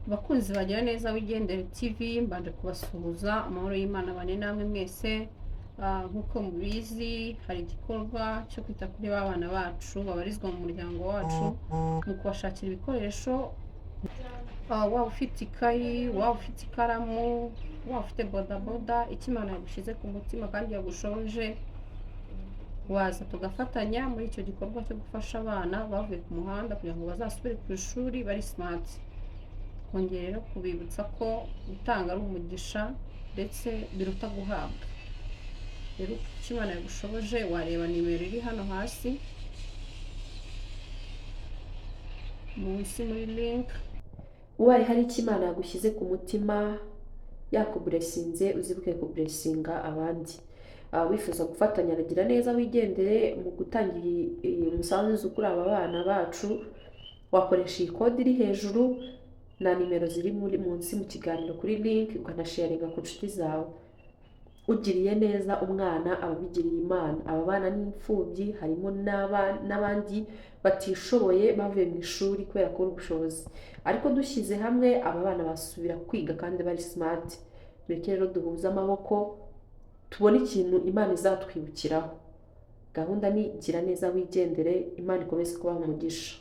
Bakunzi bagira neza wigendere TV, mbanje kubasuhuza amahoro y'Imana bane namwe mwese. Nk'uko mubizi hari igikorwa cyo kwita kuri bana bacu babarizwa mu muryango wacu mu kubashakira ibikoresho. Waba ufite ikayi, waba ufite ikaramu, waba ufite bodaboda, icyo Imana yagushize ku mutima kandi yagushoje, waza tugafatanya muri icyo gikorwa cyo gufasha abana bavuye ku muhanda kugira ngo bazasubire ku ishuri bari smart. Twongeye rero kubibutsa ko gutanga ari umugisha ndetse biruta guhabwa. Rero icyo Imana yagushoboje wareba nimero iri hano hasi munsi muri link. Ubaye hari icyo Imana yagushyize ku mutima yakuburesinze, uzibuke kuburesinga abandi. Wifuza gufatanya aragira neza wigendere mu gutangira umusanzu kuri aba bana bacu, wakoresha iyi kode iri hejuru na nimero ziri munsi mu kiganiro kuri link, ukanasharinga ku nshuti zawe. Ugiriye neza umwana ababigiriye Imana. Aba bana ni imfubyi, harimo n'abandi batishoboye bavuye mu ishuri kubera ko ubushobozi, ariko dushyize hamwe aba bana basubira kwiga kandi bari smart. Mureke rero duhuze amaboko tubone ikintu Imana izatwibukiraho. Gahunda ni gira neza wigendere. Imana ikomeze kubaha umugisha.